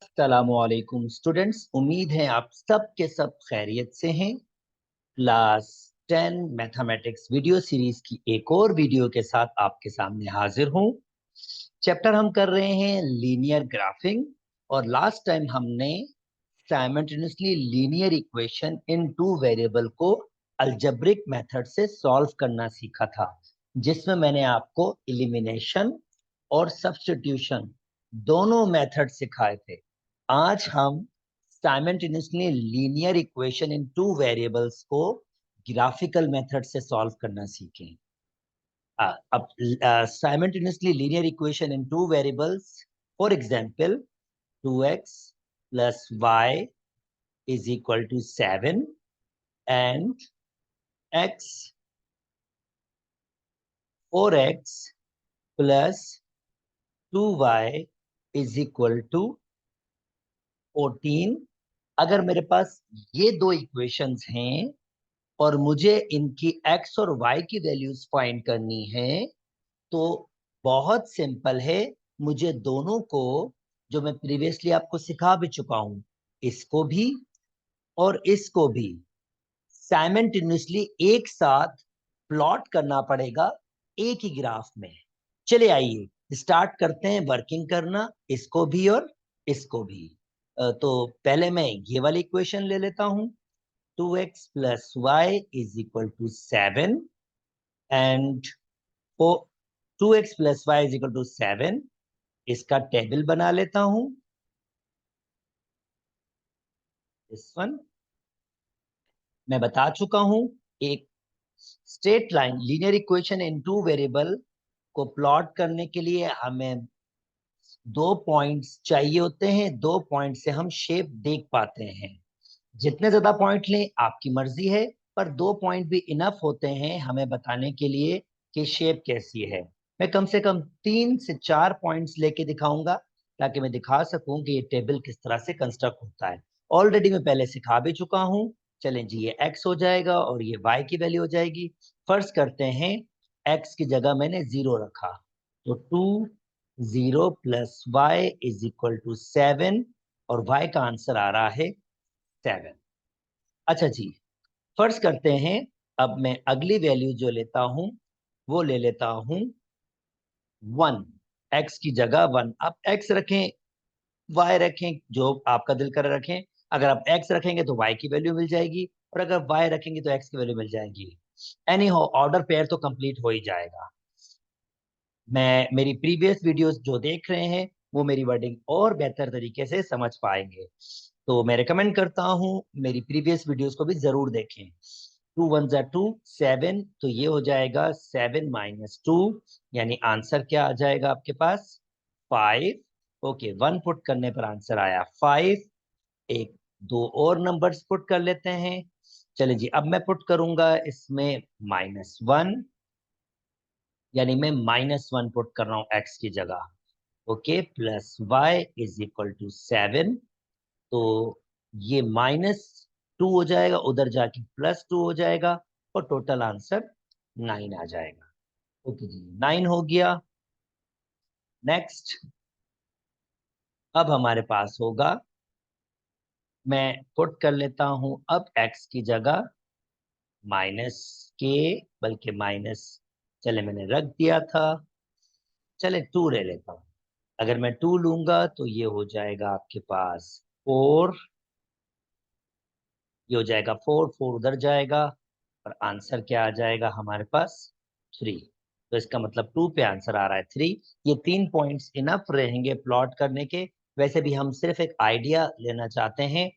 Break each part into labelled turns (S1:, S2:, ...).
S1: अस्सलामुअलैकुम स्टूडेंट्स, उम्मीद है आप सब के सब खैरियत से हैं। क्लास 10 मैथमेटिक्स वीडियो सीरीज की एक और वीडियो के साथ आपके सामने हाजिर हूं। चैप्टर हम कर रहे हैं लीनियर ग्राफिंग, और लास्ट टाइम हमने simultaneously linear equation in two variable को अलजेब्रिक मेथड से सॉल्व करना सीखा था, जिसमें मैंने आपको एलिमिनेशन और सब्स्टिट्यूशन दोनों मेथड सिखाए थे। आज हम simultaneously linear equation in two variables को ग्राफिकल मेथड से सॉल्व करना सीखें। अब simultaneously linear equation in two variables, for example 2x plus y is equal to 7 and x 4x plus 2y is equal to 14। अगर मेरे पास ये दो equations हैं और मुझे इनकी x और y की वैल्यूज फाइंड करनी है, तो बहुत सिंपल है। मुझे दोनों को, जो मैं प्रीवियसली आपको सिखा भी चुका हूं, इसको भी और इसको भी साइमल्टेनियसली एक साथ प्लॉट करना पड़ेगा एक ही ग्राफ में। चले आइए स्टार्ट करते हैं वर्किंग करना, इसको भी और इसको भी। तो पहले मैं ये वाली इक्वेशन ले लेता हूं, 2x plus Y is equal to 7 and 2x plus Y is equal to 7। इसका टेबल बना लेता हूं, इस वन मैं बता चुका हूं। एक straight line linear equation in two variable को प्लॉट करने के लिए हमें दो पॉइंट्स चाहिए होते हैं। दो पॉइंट से हम शेप देख पाते हैं। जितने ज्यादा पॉइंट लें आपकी मर्जी है, पर दो पॉइंट भी इनफ होते हैं हमें बताने के लिए कि शेप कैसी है। मैं कम से कम 3 से 4 पॉइंट्स लेके दिखाऊंगा, ताकि मैं दिखा सकूं कि ये टेबल किस तरह से कंस्ट्रक्ट होता है। ऑलरेडी मैं पहले सिखा भी चुका हूं। चलें जी, ये x हो जाएगा और ये y की वैल्यू हो जाएगी। फर्ज करते हैं x की जगह मैंने 0 रखा, तो 0 plus Y is equal to 7, और y का आंसर आ रहा है 7। अच्छा जी, फर्ज करते हैं अब मैं अगली वैल्यू जो लेता हूं वो ले लेता हूं 1। x की जगह 1। आप x रखें, y रखें, जो आपका दिल कर रखें। अगर आप x रखेंगे तो y की वैल्यू मिल जाएगी, और अगर y रखेंगे तो x की वैल्यू मिल जाएगी। एनी हो, ऑर्डर पेयर तो कंप्लीट हो ही जाएगा। मैं मेरी प्रीवियस वीडियोस जो देख रहे हैं वो मेरी वर्डिंग और बेहतर तरीके से समझ पाएंगे, तो मैं रिकमेंड करता हूं मेरी प्रीवियस वीडियोस को भी जरूर देखें। 2 1 जा 2 7, तो ये हो जाएगा 7 माइनस 2, यानी आंसर क्या आ जाएगा आपके पास 5। ओके, 1 पुट करने पर आंसर आया 5। एक दो और नंबर्स पुट कर लेते हैं। चलिए जी, अब मैं पुट करूंगा इसमें -1, यानी मैं -1 पुट कर रहा हूं x की जगह। Okay, plus y is equal to 7, तो ये -2 हो जाएगा, उधर जाके +2 हो जाएगा, और टोटल आंसर 9 आ जाएगा। ओके जी, 9 हो गया। नेक्स्ट, अब हमारे पास होगा, मैं पुट कर लेता हूं अब x की जगह माइनस के, बल्कि माइनस, चले मैंने रख दिया था, चले 2 ले लेता हूं। अगर मैं 2 लूंगा तो ये हो जाएगा आपके पास 4, ये हो जाएगा 4, 4 उधर जाएगा, और आंसर क्या आ जाएगा हमारे पास 3। तो इसका मतलब 2 पे आंसर आ रहा है 3। ये 3 पॉइंट्स इनफ रहेंगे प्लॉट करने के। वैसे भी हम सिर्फ एक आइडिया लेना चाहते हैं।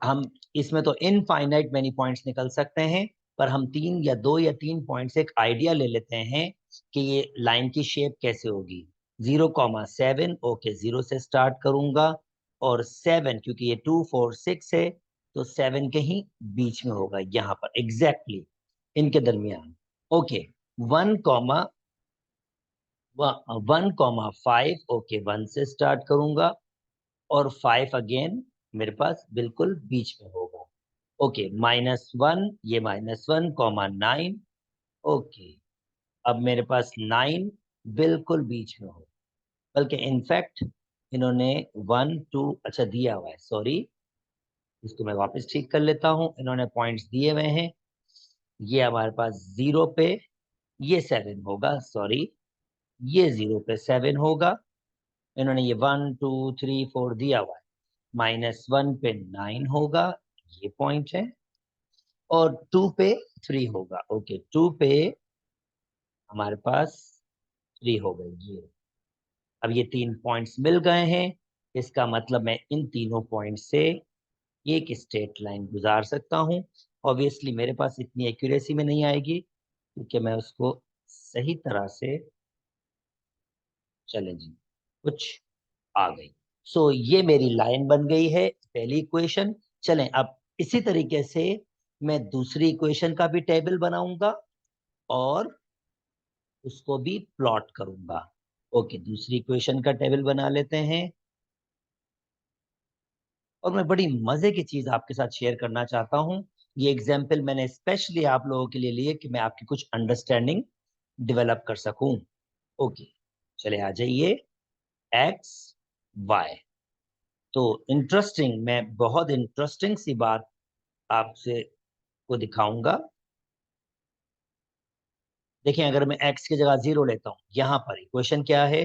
S1: हम इसमें तो इनफाइनाइट मैनी पॉइंट्स निकल सकते हैं, पर हम 2 या 3 पॉइंट से एक आइडिया ले लेते हैं कि ये लाइन की शेप कैसे होगी। 0,7, ओके, 0 से स्टार्ट करूंगा, और 7 क्योंकि ये 2 4 6 है, तो 7 के ही बीच में होगा, यहाँ पर एग्जैक्टली इनके दरमियान। ओके, 1,5, ओके, 1 से स्टार्ट करूंगा, और 5 अगेन मेरे पास बिल्कुल बीच में होगा। ओके, -1, ये -1,9, ओके, अब मेरे पास 9 बिल्कुल बीच में हो, बल्कि इनफैक्ट इन्होंने 1 2 अच्छा दिया हुआ है, सॉरी, इसको मैं वापस ठीक कर लेता हूँ। इन्होंने पॉइंट्स दिए हुए हैं, ये हमारे पास 0 पे ये 7 होगा, सॉरी ये 0 पे 7 होगा। इन्होंने ये 1 2 3 4 दिया हुआ है, -1 पे 9 होगा, ये पॉइंट है। और 2 पे 3 होगा, ओके 2 पे हमारे पास 3 हो गई ये। अब ये 3 पॉइंट्स मिल गए हैं, इसका मतलब मैं इन तीनों पॉइंट से एक स्ट्रेट लाइन गुजार सकता हूँ। ऑब्वियसली मेरे पास इतनी एक्यूरेसी में नहीं आएगी, क्योंकि मैं उसको सही तरह से, चले जी, कुछ आ गई। सो ये मेरी लाइन बन गई है, पहली इक्वेशन। चलें अब इसी तरीके से मैं दूसरी इक्वेशन का भी टेबल बनाऊंगा और उसको भी प्लॉट करूंगा। ओके, दूसरी इक्वेशन का टेबल बना लेते हैं। और मैं बड़ी मजे की चीज आपके साथ शेयर करना चाहता हूँ। ये एग्जाम्पल मैंने स्पेशली आप लोगों के लिए लिए कि मैं आपकी कुछ अंडरस्टैंडिंग डेवलप कर सकूं। ओके, चले आ जाइए, एक्स वाई। तो इंटरेस्टिंग, मैं बहुत इंटरेस्टिंग सी बात आपसे को दिखाऊंगा। देखिए, अगर मैं x की जगह 0 लेता हूं, यहां पर इक्वेशन क्या है,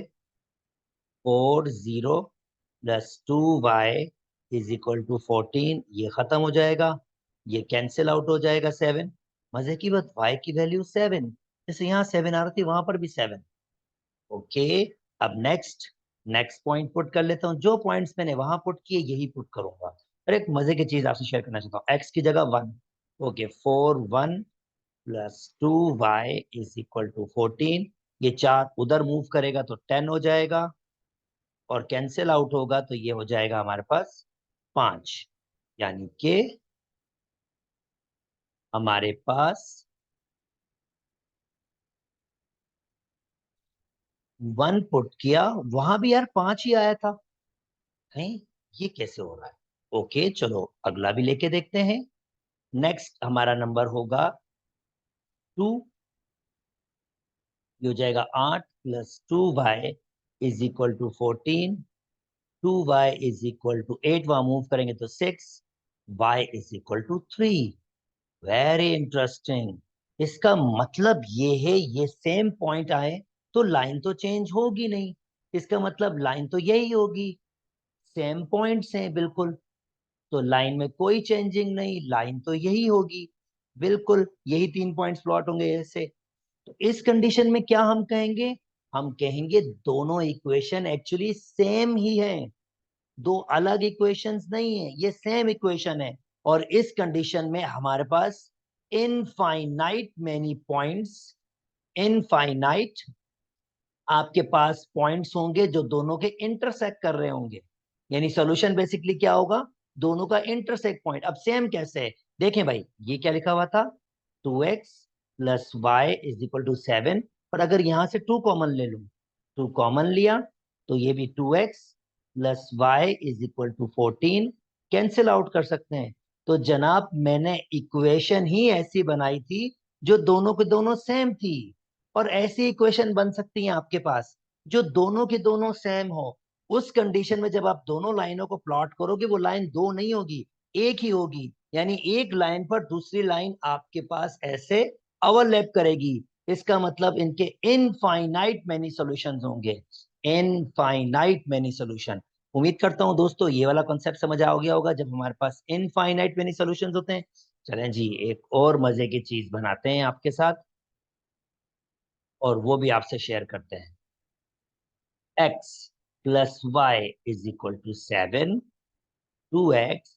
S1: 4 0 + 2y = 14। ये खत्म हो जाएगा, ये कैंसिल आउट हो जाएगा 7। मजे की बात, y की वैल्यू 7, जैसे यहाँ 7 आ रही थी वहां पर भी 7। ओके, अब नेक्स्ट नेक्स्ट पॉइंट पुट कर लेता हूँ। जो पॉइंट्स मैंने वहां पुट किए यही पुट करूंगा। और एक मजे की चीज आपसे शेयर करना चाहता हूँ, x की जगह 1। Okay, 4 1 + 2y = 14। ये 4 उधर मूव करेगा तो 10 हो जाएगा, और कैंसिल आउट होगा तो ये हो जाएगा हमारे पास 5। यानी कि हमारे पास 1 पुट किया, वहां भी यार 5 ही आया था। है, ये कैसे हो रहा है? ओके, चलो अगला भी लेके देखते हैं। नेक्स्ट हमारा नंबर होगा 2। ये हो जाएगा 8 + 2y = 14। 2y = 8, वहां मूव करेंगे तो 6, y = 3। Very interesting. इसका मतलब ये है, ये सेम पॉइंट आए तो लाइन तो चेंज होगी नहीं। इसका मतलब लाइन तो यही होगी, सेम पॉइंट्स हैं बिल्कुल, तो लाइन में कोई चेंजिंग नहीं, लाइन तो यही होगी। बिल्कुल यही 3 पॉइंट्स प्लॉट होंगे ऐसे। तो इस कंडीशन में क्या हम कहेंगे? हम कहेंगे दोनों इक्वेशन एक्चुअली सेम ही है, दो अलग इक्वेशंस नहीं है, ये सेम इक्वेशन है। और इस कंडीशन में हमारे पास इनफाइनाइट मैनी पॉइंट्स, इनफाइनाइट आपके पास पॉइंट्स होंगे जो दोनों के इंटरसेक्ट कर रहे होंगे। यानी सॉल्यूशन बेसिकली क्या होगा, दोनों का इंटरसेक्ट पॉइंट। अब सेम कैसे है, देखें भाई, ये क्या लिखा हुआ था, 2x + y = 7। पर अगर यहां से 2 कॉमन ले लूं, 2 कॉमन लिया तो ये भी 2x + y = 14 कैंसिल आउट कर सकते हैं। तो जनाब मैंने इक्वेशन ही ऐसी बनाई थी जो दोनों के दोनों सेम थी। और ऐसी इक्वेशन बन सकती है आपके पास जो दोनों के दोनों सेम हो। उस कंडीशन में जब आप दोनों लाइनों को प्लॉट करोगे, वो लाइन दो नहीं होगी, एक ही होगी। यानी एक लाइन पर दूसरी लाइन आपके पास ऐसे ओवरलैप करेगी। इसका मतलब इनके इनफाइनाइट मैनी सॉल्यूशंस होंगे, इनफाइनाइट मैनी सॉल्यूशन। उम्मीद करता हूं दोस्तों ये वाला कॉन्सेप्ट समझ आ गया होगा, जब हमारे पास इनफाइनाइट मैनी सॉल्यूशंस होते हैं। चलें जी, एक और मजे की चीज बनाते हैं आपके साथ, और वो भी आपसे शेयर करते हैं। x + y = 7, 2x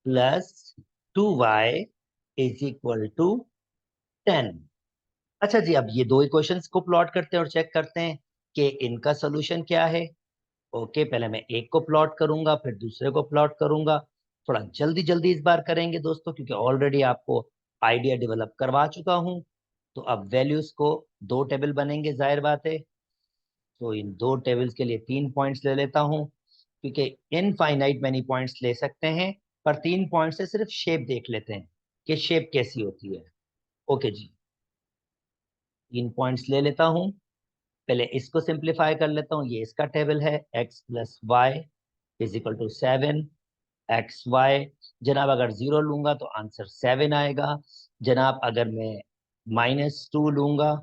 S1: + 2y = 10। अच्छा जी, अब ये दो इक्वेशंस को प्लॉट करते हैं और चेक करते हैं कि इनका सोल्यूशन क्या है। ओके, पहले मैं एक को प्लॉट करूंगा, फिर दूसरे को प्लॉट करूंगा। थोड़ा जल्दी जल्दी इस बार करेंगे दोस्तों, क्योंकि ऑलरेडी आपको आइडिया डेवलप करवा चुका हूं। तो अब वैल्यूज को दो टेबल बनेंगे, जाहिर बात है। तो इन दो टेबल्स के लिए 3 पॉइंट्स ले लेता हूं, क्योंकि इनफाइनाइट मैनी पॉइंट्स ले सकते हैं, पर 3 पॉइंट से सिर्फ शेप देख लेते हैं कि शेप कैसी होती है। ओके जी, 3 पॉइंट्स ले लेता हूं। पहले इसको सिंप्लीफाई कर लेता हूँ। ये इसका टेबल है, x plus Y is equal to 7 x y. जनाब अगर 0 लूंगा तो आंसर 7 आएगा। जनाब अगर मैं -2 लूंगा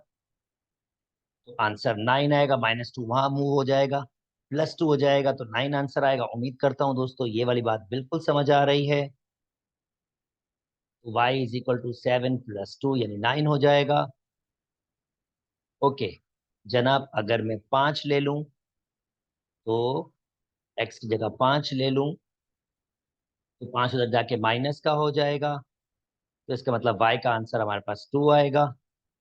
S1: तो आंसर 9 आएगा। -2 वहां मूव हो जाएगा, +2 हो जाएगा तो 9 आंसर आएगा। उम्मीद करता हूं दोस्तों ये वाली बात बिल्कुल समझ आ रही है। y इज इक्वल टू 7 + 2 यानी 9 हो जाएगा। ओके जनाब अगर मैं 5 ले लूं तो x की जगह 5 ले लूं तो 5 उधर जाके माइनस का हो जाएगा, तो इसका मतलब y का आंसर हमारे पास 2 आएगा।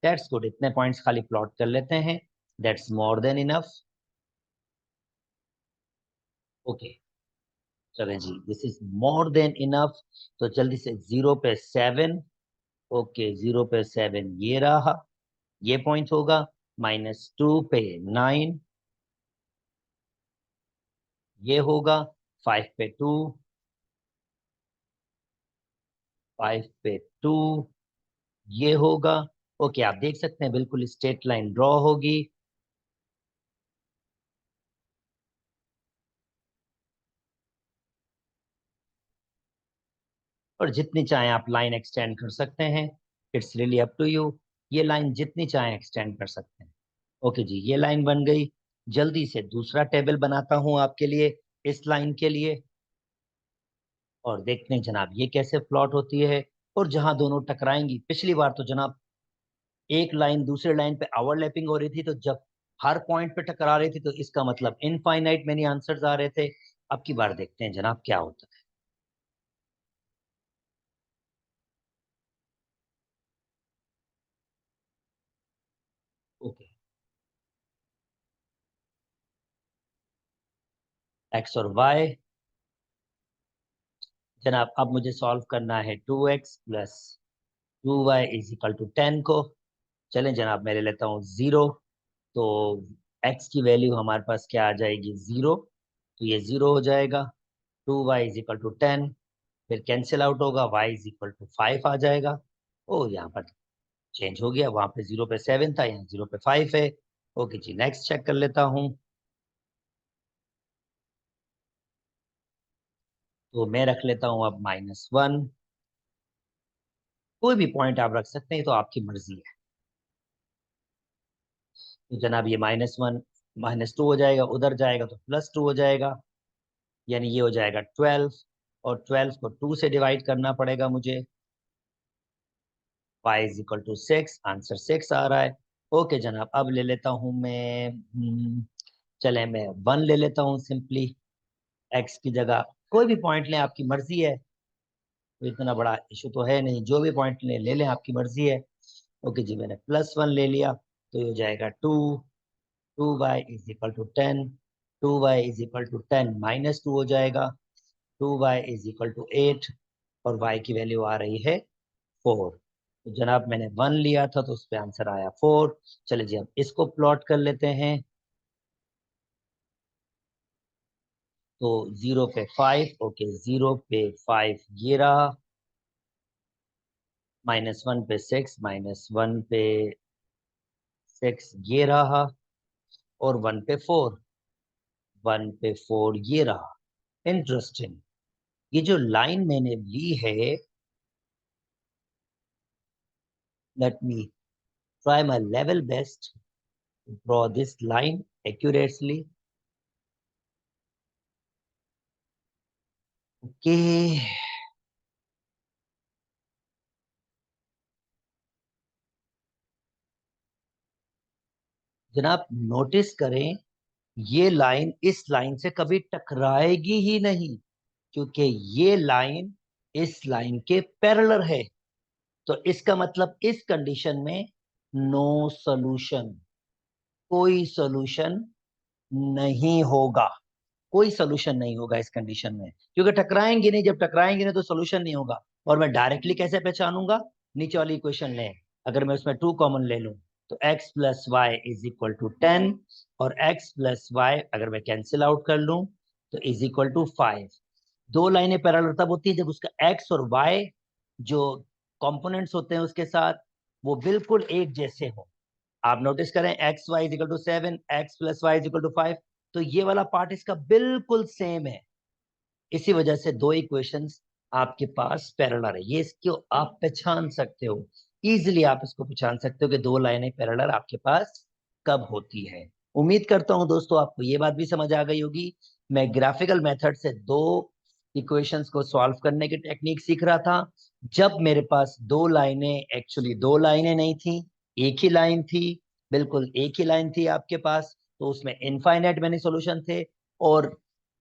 S1: That's good. इतने पॉइंट्स खाली प्लॉट कर लेते हैं, that's more than enough. Okay चलें जी, this is more than enough. तो जल्दी से 0 पे 7। ओके 0 पे 7 ये रहा, ये पॉइंट होगा। -2 पे 9 ये होगा। 5 पे 2, 5 पे 2 ये होगा। ओके आप देख सकते हैं बिल्कुल स्ट्रेट लाइन ड्रॉ होगी। और जितनी चाहें आप लाइन एक्सटेंड कर सकते हैं, it's really up to you. ये लाइन जितनी चाहें एक्सटेंड कर सकते हैं। ओके जी ये लाइन बन गई। जल्दी से दूसरा टेबल बनाता हूं आपके लिए इस लाइन के लिए, और देखते हैं जनाब ये कैसे प्लॉट होती है। और जहां दोनों टकराएंगी, पिछली बार तो जनाब एक लाइन दूसरे लाइन पे ओवरलैपिंग हो रही थी, तो जब हर पॉइंट पे टकरा रही थी तो इसका मतलब इनफाइनाइट मेनी आंसर्स आ रहे थे। अब की बार देखते हैं जनाब क्या होता है। ओके एक्स और वाई। जनाब अब मुझे सॉल्व करना है 2x plus 2y is equal to 10 को। चलें जनाब मैं ले लेता हूँ 0। तो x की वैल्यू हमारे पास क्या आ जाएगी 0, तो ये 0 हो जाएगा। 2y इज इक्वल टू 10, फिर कैंसिल आउट होगा, y इज इक्वल टू 5 आ जाएगा। ओ यहाँ पर चेंज हो गया, वहां पे 0 पे 7 था, यहाँ 0 पे 5 है। ओके जी नेक्स्ट चेक कर लेता हूँ। तो मैं रख लेता हूँ अब -1। कोई भी पॉइंट आप रख सकते हैं, तो आपकी मर्जी है। तो जनाब ये -1 -2 हो जाएगा, उधर जाएगा तो +2 हो जाएगा, यानी ये हो जाएगा 12। और 12 को 2 से डिवाइड करना पड़ेगा मुझे। y is equal to 6, answer 6 आ रहा है। ओके जनाब अब ले लेता हूँ मैं चले मैं 1 ले लेता हूँ सिंपली। x की जगह कोई भी पॉइंट लें, आपकी मर्जी है, तो इतना बड़ा इशू तो है नहीं, जो भी पॉइंट ले लें आपकी मर्जी है। ओके जी मैंने +1 ले लिया, तो ये हो जाएगा 2। 2y is equal to 10। 2y is equal to 10 -2 हो जाएगा। 2y इज इक्वल टू 8, और y की वैल्यू आ रही है 4। तो जनाब मैंने 1 लिया था तो उस पे आंसर आया 4। चलिए जी अब इसको प्लॉट कर लेते हैं। तो 0 पे 5, ओके 0 पे 5 ये रहा। -1 पे 6, -1 पे 6 ये रहा। और 1 पे 4, 1 पे 4 ये रहा। इंटरेस्टिंग। ये जो लाइन मैंने ली है, let me try my level best to draw this line accurately. Okay. जनाब नोटिस करें, ये लाइन इस लाइन से कभी टकराएगी ही नहीं, क्योंकि ये लाइन इस लाइन के पैरेलल है। तो इसका मतलब इस कंडीशन में नो सॉल्यूशन, कोई सॉल्यूशन नहीं होगा। कोई सोल्यूशन नहीं होगा इस कंडीशन में, क्योंकि टकराएंगे नहीं। जब टकराएंगे नहीं तो सोल्यूशन नहीं होगा। और मैं डायरेक्टली कैसे पहचानूंगा, नीचे वाली इक्वेशन लें, अगर मैं उसमें 2 कॉमन ले लूं तो x plus Y is equal to 10, और x प्लस वाई अगर मैं कैंसिल आउट कर लूं तो इज इक्वल टू 5। दो लाइनें पैरेलल तब होती है जब उसका x और y जो कंपोनेंट्स होते हैं उसके साथ वो बिल्कुल एक जैसे हो। आप नोटिस करें x y is equal to 7, x plus Y is equal to 5, तो ये वाला पार्ट इसका बिल्कुल सेम है। इसी वजह से दो इक्वेशंस आपके पास पैरेलल है। ये इसको आप पहचान सकते हो, इजीली आप इसको पहचान सकते हो कि दो लाइनें पैरेलल आपके पास कब होती है। उम्मीद करता हूं दोस्तों आपको ये बात भी समझ आ गई होगी। मैं ग्राफिकल मेथड से दो इक्वेशंस को सॉल्व करने की टेक्निक सीख रहा था, जब मेरे पास दो लाइनें, एक्चुअली दो लाइनें नहीं थी, एक ही लाइन थी, बिल्कुल एक ही लाइन थी आपके पास, तो उसमें इनफाइनाइट मैनी सॉल्यूशन थे। और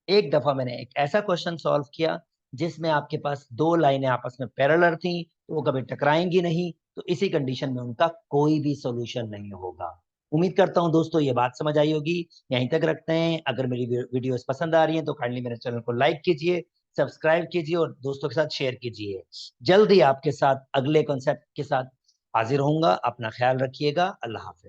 S1: एक दफा मैंने एक ऐसा क्वेश्चन सॉल्व किया जिसमें आपके पास दो लाइनें आपस में पैरेलल थी, तो वो कभी टकराएंगी नहीं, तो इसी कंडीशन में उनका कोई भी सॉल्यूशन नहीं होगा। उम्मीद करता हूं दोस्तों ये बात समझ आई होगी। यहीं तक रखते हैं। अगर मेरी वीडियोस पसंद आ रही हैं तो काइंडली मेरे चैनल को लाइक कीजिए, सब्सक्राइब कीजिए और दोस्तों के साथ शेयर कीजिए। जल्दी आपके साथ अगले कॉन्सेप्ट के साथ हाजिर होऊंगा। अपना ख्याल रखिएगा। अल्लाह हाफिज।